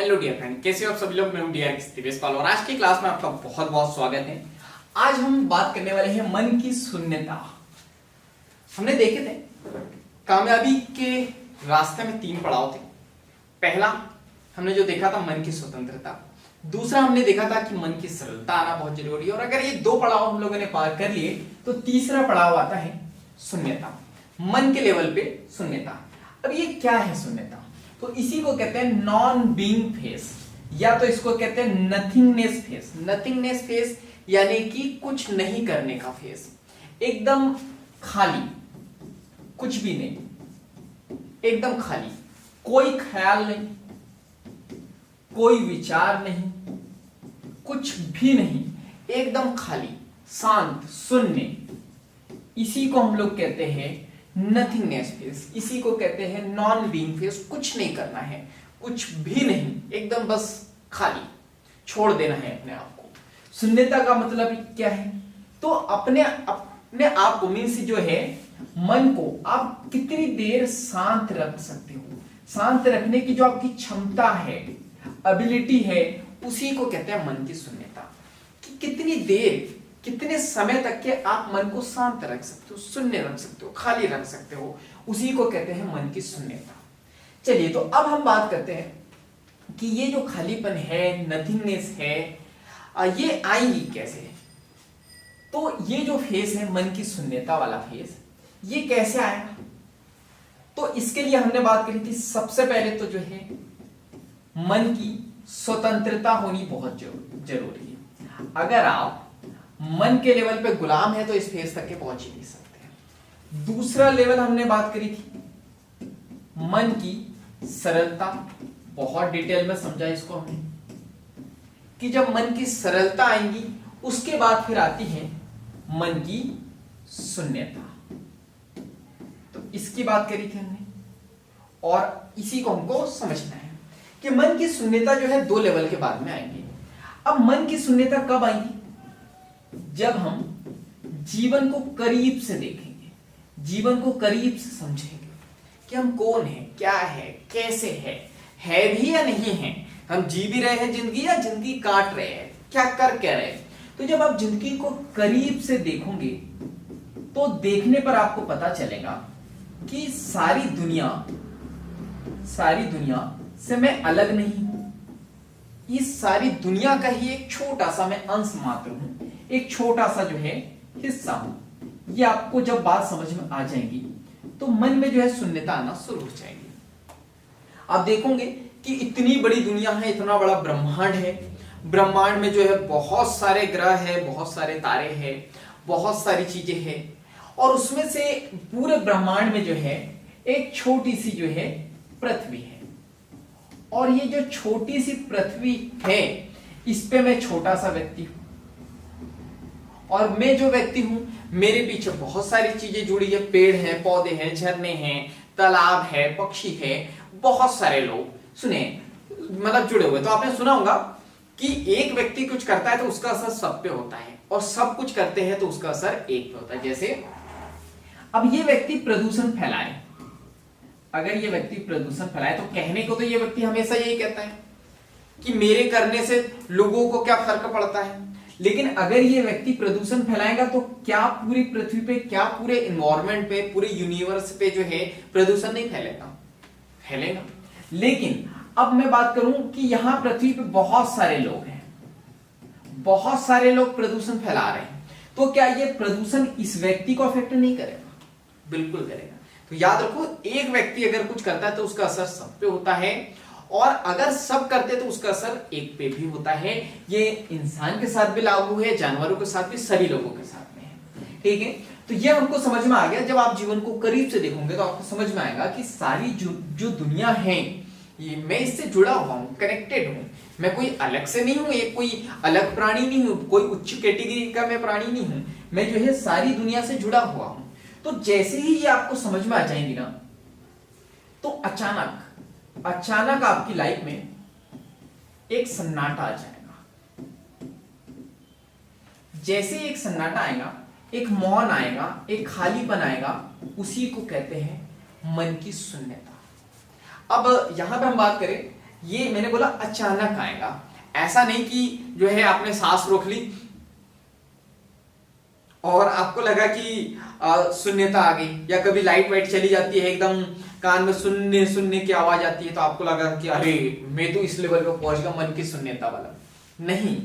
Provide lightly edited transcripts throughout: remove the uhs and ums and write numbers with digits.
Hello dear friend, कैसे हो आप सभी लोग। मैं हूं डियर दिवेश पाल और आज की क्लास में आपका बहुत बहुत स्वागत है। आज हम बात करने वाले हैं मन की शून्यता। हमने देखे थे कामयाबी के रास्ते में 3 पड़ाव थे। पहला हमने जो देखा था मन की स्वतंत्रता, दूसरा हमने देखा था कि मन की सरलता आना बहुत जरूरी है, और अगर ये 2 पड़ाव हम लोगों ने पार कर लिए तो तीसरा पड़ाव आता है शून्यता, मन के लेवल पे शून्यता। अब ये क्या है शून्यता? तो इसी को कहते हैं नॉन बीइंग फेस, या तो इसको कहते हैं नथिंगनेस फेस। नथिंगनेस फेस यानी कि कुछ नहीं करने का फेस, एकदम खाली, कुछ भी नहीं, एकदम खाली, कोई ख्याल नहीं, कोई विचार नहीं, कुछ भी नहीं, एकदम खाली, शांत, शून्य। इसी को हम लोग कहते हैं नथिंगनेस फेस, इसी को कहते हैं नॉन बीइंग फेस। कुछ नहीं करना है, कुछ भी नहीं, एकदम बस खाली, छोड़ देना है अपने आप को। शून्यता का मतलब क्या है? तो अपने आप को, मीन्स जो है मन को आप कितनी देर शांत रख सकते हो, शांत रखने की जो आपकी क्षमता है, एबिलिटी है, उसी को कहते हैं मन की शून्यता। कि कितनी देर, कितने समय तक के आप मन को शांत रख सकते हो, शून्य रख सकते हो, खाली रख सकते हो, उसी को कहते हैं मन की शून्यता। चलिए, तो अब हम बात करते हैं कि ये जो खालीपन है, नथिंगनेस है, ये आएंगी कैसे? तो ये जो फेस है मन की शून्यता वाला फेस, ये कैसे आएगा? तो इसके लिए हमने बात करी थी, सबसे पहले तो जो है मन की स्वतंत्रता होनी बहुत जरूरी है। अगर आप मन के लेवल पे गुलाम है तो इस फेस तक के पहुंच ही नहीं सकते। दूसरा लेवल हमने बात करी थी मन की सरलता, बहुत डिटेल में समझा इसको हमने, कि जब मन की सरलता आएंगी उसके बाद फिर आती है मन की शून्यता। तो इसकी बात करी थी हमने, और इसी को हमको समझना है कि मन की शून्यता जो है 2 लेवल के बाद में आएंगी। अब मन की शून्यता कब आएंगी? जब हम जीवन को करीब से देखेंगे, जीवन को करीब से समझेंगे कि हम कौन है, क्या है, कैसे है भी या नहीं है, हम जी भी रहे हैं जिंदगी या जिंदगी काट रहे हैं, क्या कर क्या रहे हैं। तो जब आप जिंदगी को करीब से देखोगे तो देखने पर आपको पता चलेगा कि सारी दुनिया से मैं अलग नहीं हूं। इस सारी दुनिया का ही एक छोटा सा मैं अंश मात्र हूं, एक छोटा सा जो है हिस्सा हूं। ये आपको जब बात समझ में आ जाएगी तो मन में जो है शून्यता आना शुरू हो जाएगी। आप देखोगे कि इतनी बड़ी दुनिया है, इतना बड़ा ब्रह्मांड है, ब्रह्मांड में जो है बहुत सारे ग्रह है, बहुत सारे तारे हैं, बहुत सारी चीजें हैं, और उसमें से पूरे ब्रह्मांड में जो है एक छोटी सी जो है पृथ्वी है। और ये जो छोटी सी पृथ्वी है, इस पे मैं छोटा सा व्यक्ति हूं, और मैं जो व्यक्ति हूं, मेरे पीछे बहुत सारी चीजें जुड़ी है, पेड़ हैं, पौधे हैं, झरने हैं, तालाब है, पक्षी है, बहुत सारे लोग सुने मतलब जुड़े हुए। तो आपने सुना होगा कि एक व्यक्ति कुछ करता है तो उसका असर सब पे होता है, और सब कुछ करते हैं तो उसका असर एक पे होता है। जैसे अब ये व्यक्ति प्रदूषण फैलाए, अगर ये व्यक्ति प्रदूषण फैलाए तो कहने को तो ये व्यक्ति हमेशा यही कहता है कि मेरे करने से लोगों को क्या फर्क पड़ता है, लेकिन अगर ये व्यक्ति प्रदूषण फैलाएगा तो क्या पूरी पृथ्वी पे, क्या पूरे एनवायरनमेंट पे, पूरे यूनिवर्स पे जो है प्रदूषण नहीं फैलेगा? फैलेगा। लेकिन अब मैं बात करूं कि यहां पृथ्वी पे बहुत सारे लोग हैं, बहुत सारे लोग प्रदूषण फैला रहे हैं, तो क्या ये प्रदूषण इस व्यक्ति को अफेक्ट नहीं करेगा? बिल्कुल करेगा। तो याद रखो, एक व्यक्ति अगर कुछ करता है तो उसका असर सब पे होता है, और अगर सब करते तो उसका असर एक पे भी होता है। ये इंसान के साथ भी लागू है, जानवरों के साथ भी, सभी लोगों के साथ में है। ठीक है, तो ये हमको समझ में आ गया। जब आप जीवन को करीब से देखोगे तो आपको समझ में आएगा कि सारी जो दुनिया है, ये मैं इससे जुड़ा हुआ हूं, कनेक्टेड हूं। मैं कोई अलग से नहीं हूं, एक कोई अलग प्राणी नहीं हूं, कोई उच्च कैटेगरी का मैं प्राणी नहीं हूं, मैं जो है सारी दुनिया से जुड़ा हुआ हूं। तो जैसे ही ये आपको समझ में आ जाएंगी ना, तो अचानक आपकी लाइफ में एक सन्नाटा आ जाएगा। जैसे एक सन्नाटा आएगा, एक मौन आएगा, एक खालीपन आएगा, उसी को कहते हैं मन की शून्यता। अब यहां पे हम बात करें ये मैंने बोला अचानक आएगा, ऐसा नहीं कि जो है आपने सांस रोक ली और आपको लगा कि शून्यता आ गई, या कभी लाइट वाइट चली जाती है एकदम कान में सुनने सुनने की आवाज आती है तो आपको लगा कि अरे मैं तो इस लेवल पे पहुंच गया मन की शून्यता वाला। नहीं,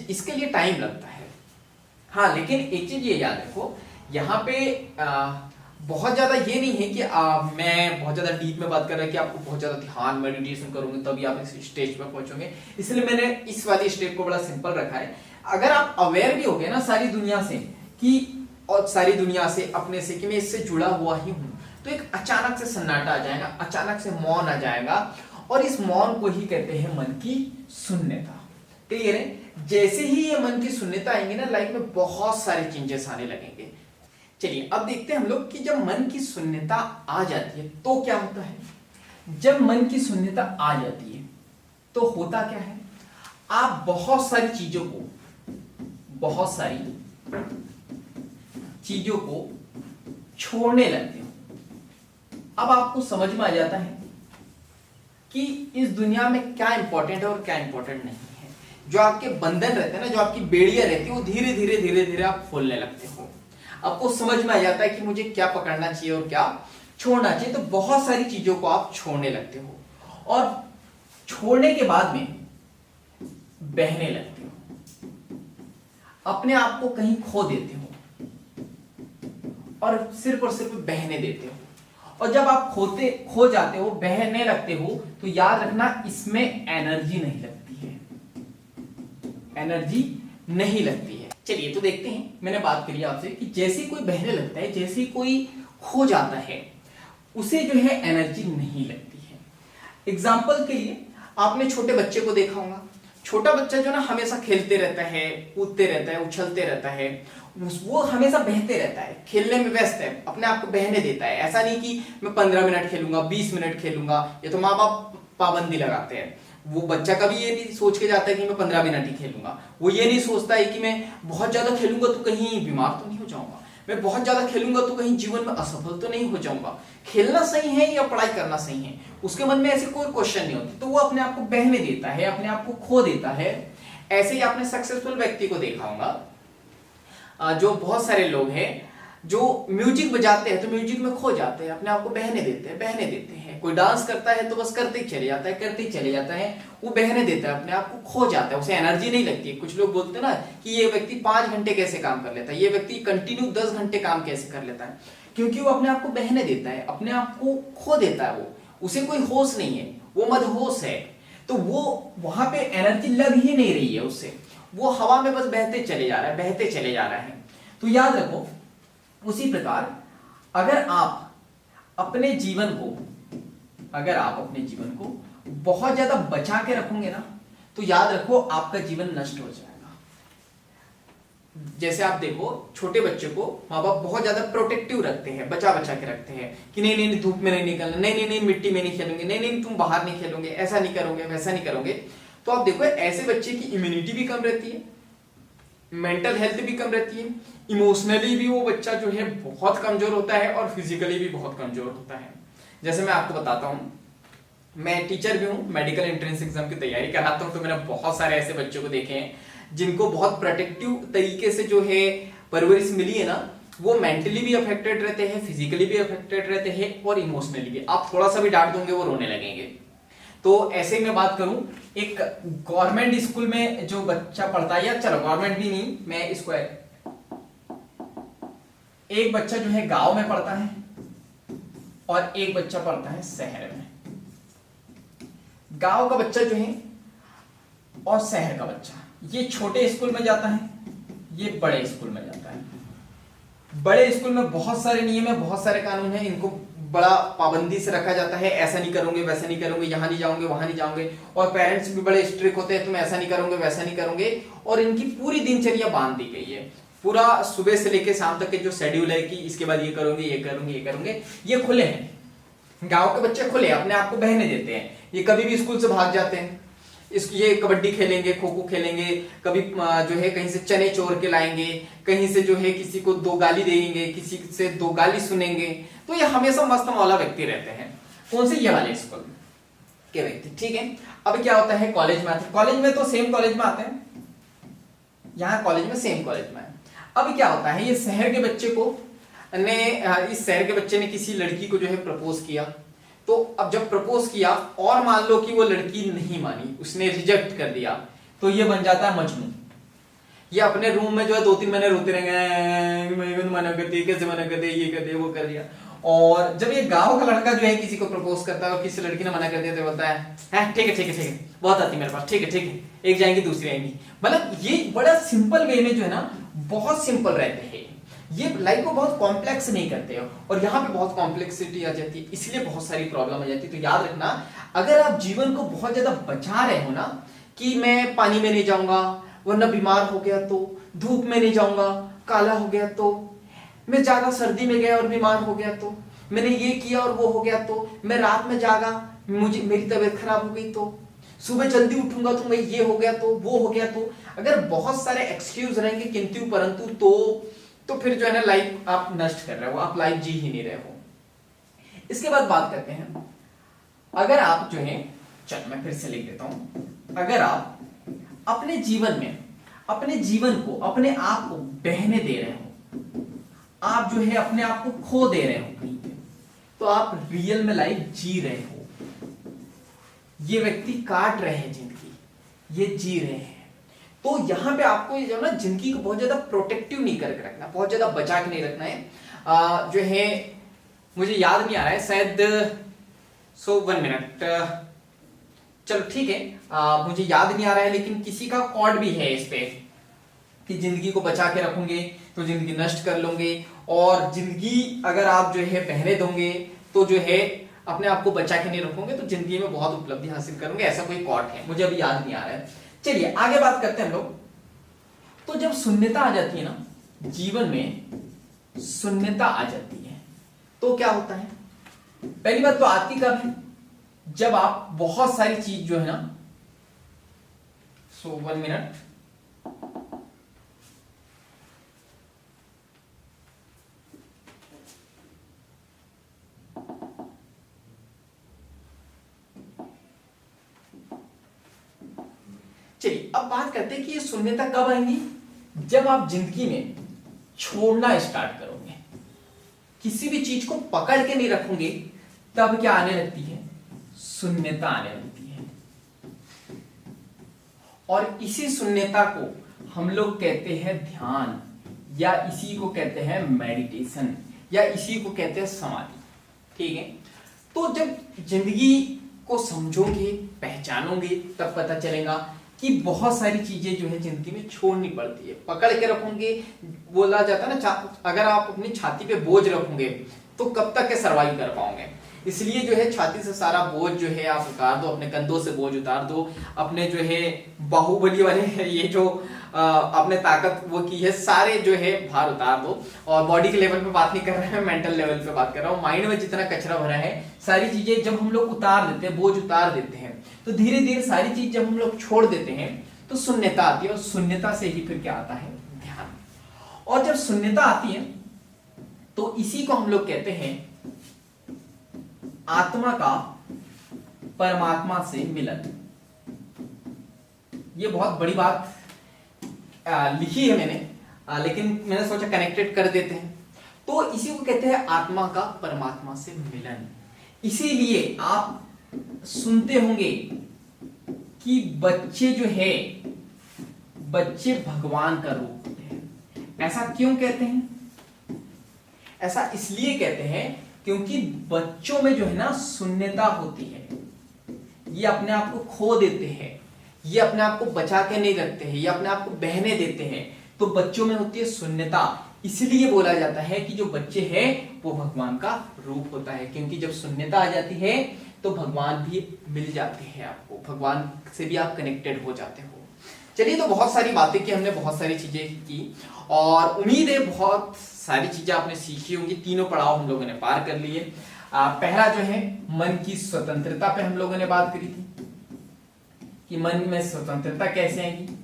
इसके लिए टाइम लगता है। हाँ, लेकिन एक चीज ये याद रखो, यहाँ पे बहुत ज्यादा ये नहीं है कि मैं बहुत ज्यादा डीप में बात कर रहा है कि आपको बहुत ज्यादा ध्यान मेडिटेशन करोगे तभी आप इस स्टेज पे पहुंचोगे, इसलिए मैंने इस वाली स्टेप को बड़ा सिंपल रखा है। अगर आप अवेयर भी हो गए ना सारी दुनिया से कि, और सारी दुनिया से, अपने से, कि मैं इससे जुड़ा हुआ ही हूं, तो एक अचानक से सन्नाटा आ जाएगा, अचानक से मौन आ जाएगा, और इस मौन को ही कहते हैं मन की शून्यता। क्लियर है? जैसे ही ये मन की शून्यता आएंगे ना, लाइफ में बहुत सारे चेंजेस आने लगेंगे। चलिए अब देखते हैं हम लोग कि जब मन की शून्यता आ जाती है तो क्या होता है। जब मन की शून्यता आ जाती है तो होता क्या है, आप बहुत सारी चीजों को छोड़ने लगते हो। अब आपको समझ में आ जाता है कि इस दुनिया में क्या इंपॉर्टेंट है और क्या इंपॉर्टेंट नहीं है। जो आपके बंधन रहते हैं ना, जो आपकी बेड़ियां रहती है, वो धीरे धीरे आप खोलने लगते हो। आपको समझ में आ जाता है कि मुझे क्या पकड़ना चाहिए और क्या छोड़ना चाहिए, तो बहुत सारी चीजों को आप छोड़ने लगते हो, और छोड़ने के बाद में बहने लगते हो, अपने आप को कहीं खो देते हो और सिर्फ बहने देते हो। और जब आप खो जाते हो, बहने लगते हो, तो याद रखना इसमें एनर्जी नहीं लगती है, चलिए तो देखते हैं। मैंने बात करी आपसे कि जैसे कोई बहने लगता है, जैसे कोई खो जाता है, उसे जो है एनर्जी नहीं लगती है। एग्जाम्पल के लिए आपने छोटे बच्चे को देखा होगा। छोटा बच्चा जो ना हमेशा खेलते रहता है, कूदते रहता है, उछलते रहता है, वो हमेशा बहते रहता है, खेलने में व्यस्त है, अपने आप को बहने देता है। ऐसा नहीं कि मैं 15 मिनट खेलूंगा, 20 मिनट खेलूंगा, ये तो माँ बाप पाबंदी लगाते हैं। वो बच्चा कभी ये नहीं सोच के जाता है कि मैं 15 मिनट ही खेलूंगा। वो ये नहीं सोचता है कि मैं बहुत ज्यादा खेलूंगा तो कहीं बीमार तो नहीं हो जाऊंगा, मैं बहुत ज्यादा खेलूंगा तो कहीं जीवन में असफल तो नहीं हो जाऊंगा। खेलना सही है या पढ़ाई करना सही है, उसके मन में ऐसे कोई क्वेश्चन नहीं होती, तो वो अपने आप को बहने देता है, अपने आप को खो देता है। ऐसे ही आपने सक्सेसफुल व्यक्ति को देखा होगा, जो बहुत सारे लोग हैं जो म्यूजिक बजाते हैं तो म्यूजिक में खो जाते हैं, अपने आप को बहने देते हैं। कोई डांस करता है तो बस करते ही चले जाता है, वो बहने देता है, अपने आप को खो जाता है, उसे एनर्जी नहीं लगती है। कुछ लोग बोलते हैं ना कि ये व्यक्ति 5 घंटे कैसे काम कर लेता है, ये व्यक्ति कंटिन्यू 10 घंटे काम कैसे कर लेता है, क्योंकि वो अपने आप को बहने देता है, अपने आप को खो देता है। वो उसे कोई होश नहीं है, वो मदहोश है, तो वो वहां पे एनर्जी लग ही नहीं रही है उससे, वो हवा में बस बहते चले जा रहा है। तो याद रखो, उसी प्रकार अगर आप अपने जीवन को बहुत ज्यादा बचा के रखोगे ना, तो याद रखो आपका जीवन नष्ट हो जाएगा। जैसे आप देखो, छोटे बच्चे को माँ बाप बहुत ज्यादा प्रोटेक्टिव रखते हैं, बचा के रखते हैं कि नहीं धूप में नहीं निकलना, नहीं मिट्टी में नहीं खेलोगे, नहीं तुम बाहर नहीं खेलोगे, ऐसा नहीं करोगे, वैसा नहीं करोगे। तो आप देखो, ऐसे बच्चे की इम्यूनिटी भी कम रहती है, मेंटल हेल्थ भी कम रहती है, इमोशनली भी वो बच्चा जो है बहुत कमजोर होता है और फिजिकली भी बहुत कमजोर होता है। जैसे मैं आपको बताता हूं, मैं टीचर भी हूं, मेडिकल एंट्रेंस एग्जाम की तैयारी कराता हूं, तो मैंने बहुत सारे ऐसे बच्चों को देखे हैं जिनको बहुत प्रोटेक्टिव तरीके से जो है परवरिश मिली है ना, वो मेंटली भी अफेक्टेड रहते हैं, फिजिकली भी अफेक्टेड रहते हैं और इमोशनली भी। आप थोड़ा सा भी डांट दोगे वो रोने लगेंगे। तो ऐसे ही मैं बात करूं, एक गवर्नमेंट स्कूल में जो बच्चा पढ़ता है, या चलो गवर्नमेंट भी नहीं, मैं इसको एक बच्चा जो है गांव में पढ़ता है और एक बच्चा पढ़ता है शहर में। गांव का बच्चा जो है और शहर का बच्चा, ये छोटे स्कूल में जाता है, ये बड़े स्कूल में जाता है। बड़े स्कूल में बहुत सारे नियम है, बहुत सारे कानून है, इनको बड़ा पाबंदी से रखा जाता है, ऐसा नहीं करोगे, वैसा नहीं करोगे, यहाँ नहीं जाओगे, वहां नहीं जाओगे, और पेरेंट्स भी बड़े स्ट्रिक्ट होते हैं, तुम ऐसा नहीं करोगे, वैसा नहीं करोगे, और इनकी पूरी दिनचर्या बांध दी गई है। पूरा सुबह से लेकर शाम तक के जो शेड्यूल है कि इसके बाद ये करोगे, ये खुले हैं। गांव के बच्चे खुले, अपने आप को बहने देते हैं, ये कभी भी स्कूल से भाग जाते हैं, ये कबड्डी खेलेंगे, खो खो खेलेंगे, कभी जो है कहीं से चने चोर के लाएंगे, कहीं से जो है किसी को 2 गाली देंगे, किसी से 2 गाली सुनेंगे। तो ये हमेशा मस्त मौला व्यक्ति रहते हैं। कौन से? ये वाले स्कूल में। के व्यक्ति, ठीक है। अब क्या होता है, कॉलेज में आते हैं, कॉलेज में तो सेम कॉलेज में आते हैं, यहाँ कॉलेज में सेम कॉलेज में है। अब क्या होता है, ये शहर के बच्चे को इस शहर के बच्चे ने किसी लड़की को जो है प्रपोज किया। तो अब जब प्रपोज किया और मान लो कि वो लड़की नहीं मानी, उसने रिजेक्ट कर दिया, तो ये बन जाता है मजनू। ये अपने रूम में जो है 2-3 महीने रोते रहेंगे, मना कर दिया, कैसे मना कर दिया, ये कर दिया, वो कर दिया। और जब ये गांव का लड़का जो है किसी को प्रपोज करता है और किसी लड़की ने मना कर दिया, तो बोलता है ठीक है ठीक है ठीक है, बहुत आती है मेरे पास, ठीक है ठीक है, एक जाएंगी दूसरी आएंगी। मतलब ये बड़ा सिंपल वे में जो है ना, बहुत सिंपल रहते हैं, ये लाइफ को बहुत कॉम्प्लेक्स नहीं करते हो, और यहाँ पे बहुत कॉम्प्लेक्सिटी आ जाती है, इसलिए बहुत सारी प्रॉब्लम आ जाती है। तो याद रखना, अगर आप जीवन को बहुत ज्यादा बचा रहे हो ना, कि मैं पानी में नहीं जाऊंगा वरना बीमार हो गया, तो धूप में नहीं जाऊंगा काला हो गया, तो मैं ज्यादा सर्दी में गया और बीमार हो गया, तो मैंने ये किया और वो हो गया, तो मैं रात में जागा मुझे मेरी तबीयत खराब हो गई, तो सुबह जल्दी उठूंगा तो मैं ये हो गया, तो वो हो गया, तो अगर बहुत सारे एक्सक्यूज रहेंगे किंतु परंतु, तो फिर जो है ना लाइफ आप नष्ट कर रहे हो, आप लाइफ जी ही नहीं रहे हो। इसके बाद बात करते हैं, अगर आप जो है, चल मैं फिर से लिख देता हूं, अगर आप अपने जीवन में अपने जीवन को, अपने आप को बहने दे रहे हो, आप जो है अपने आप को खो दे रहे हो कहीं पे, तो आप रियल में लाइफ जी रहे हो। ये व्यक्ति काट रहे हैं जिंदगी, ये जी रहे हैं। तो यहां पे आपको जो ना जिंदगी को बहुत ज्यादा प्रोटेक्टिव नहीं करके रखना, बहुत ज्यादा बचा के नहीं रखना है। जो है मुझे याद नहीं आ रहा है, शायद 1 मिनट, चलो ठीक है, मुझे याद नहीं आ रहा है, लेकिन किसी का कॉर्ड भी है इस पे कि जिंदगी को बचा के रखोगे तो जिंदगी नष्ट कर लोगे, और जिंदगी अगर आप जो है बहने दोगे तो जो है अपने आप को बचा के नहीं रखोगे तो जिंदगी में बहुत उपलब्धि हासिल करोगे, ऐसा कोई कॉर्ड है, मुझे अभी याद नहीं आ रहा है। चलिए आगे बात करते हैं हम लोग। तो जब शून्यता आ जाती है ना, जीवन में शून्यता आ जाती है, तो क्या होता है, पहली बात तो आती कब है, जब आप बहुत सारी चीज जो है ना, 1 मिनट, चलिए अब बात करते हैं कि ये शून्यता कब आएंगी, जब आप जिंदगी में छोड़ना स्टार्ट करोगे, किसी भी चीज को पकड़ के नहीं रखोगे, तब क्या आने लगती है, शून्यता आने लगती है। और इसी शून्यता को हम लोग कहते हैं ध्यान, या इसी को कहते हैं मेडिटेशन, या इसी को कहते हैं समाधि, ठीक है। तो जब जिंदगी को समझोगे, पहचानोगे, तब पता चलेगा कि बहुत सारी चीजें जो है जिंदगी में छोड़नी पड़ती है। पकड़ के रखोगे, बोला जाता है ना, अगर आप अपनी छाती पे बोझ रखोगे तो कब तक के सर्वाइव कर पाओगे। इसलिए जो है छाती से सारा बोझ जो है आप उतार दो, अपने कंधों से बोझ उतार दो, अपने जो है बाहुबली वाले ये जो अपने ताकत वो की है, सारे जो है भार उतार दो। और बॉडी के लेवल पे बात नहीं कर रहे हैं, मेंटल लेवल पे बात कर रहा हूँ। माइंड में जितना कचरा भरा है, सारी चीजें जब हम लोग उतार देते हैं, बोझ उतार देते हैं, तो धीरे धीरे सारी चीज जब हम लोग छोड़ देते हैं तो शून्यता आती है, और शून्यता से ही फिर क्या आता है, ध्यान। और जब शून्यता आती है तो इसी को हम लोग कहते हैं आत्मा का परमात्मा से मिलन। ये बहुत बड़ी बात लिखी है मैंने, लेकिन मैंने सोचा कनेक्टेड कर देते हैं। तो इसी को कहते हैं आत्मा का परमात्मा से मिलन। इसीलिए आप सुनते होंगे कि बच्चे जो है, बच्चे भगवान का रूप होते हैं। ऐसा क्यों कहते हैं? ऐसा इसलिए कहते हैं क्योंकि बच्चों में जो है ना शून्यता होती है, ये अपने आप को खो देते हैं, ये अपने आप को बचा के नहीं रखते हैं, ये अपने आप को बहने देते हैं। तो बच्चों में होती है शून्यता। इसलिए बोला जाता है कि जो बच्चे हैं वो भगवान का रूप होता है, क्योंकि जब शून्यता आ जाती है तो भगवान भी मिल जाते हैं आपको, भगवान से भी आप कनेक्टेड हो जाते हो। चलिए, तो बहुत सारी बातें की हमने, बहुत सारी चीजें की, और उम्मीद है बहुत सारी चीजें आपने सीखी होंगी। तीनों पड़ाव हम लोगों ने पार कर लिए। पहला जो है मन की स्वतंत्रता पे हम लोगों ने बात करी थी कि मन में स्वतंत्रता कैसे आएगी।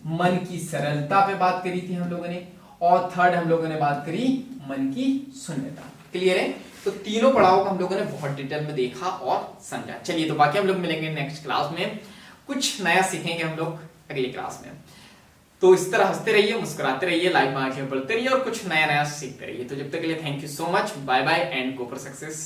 मन की सरलता पे बात करी थी हम लोगों ने, और थर्ड हम लोगों ने बात करी मन की शून्यता। क्लियर है? तो तीनों पड़ाव को हम लोगों ने बहुत डिटेल में देखा और समझा। चलिए तो बाकी हम लोग मिलेंगे नेक्स्ट क्लास में, कुछ नया सीखेंगे हम लोग अगली क्लास में। तो इस तरह हंसते रहिए, मुस्कुराते रहिए, लाइफ में आगे बढ़ते रहिए और कुछ नया नया सीखते रहिए। तो जब तक के लिए thank you so much, bye bye and go for success.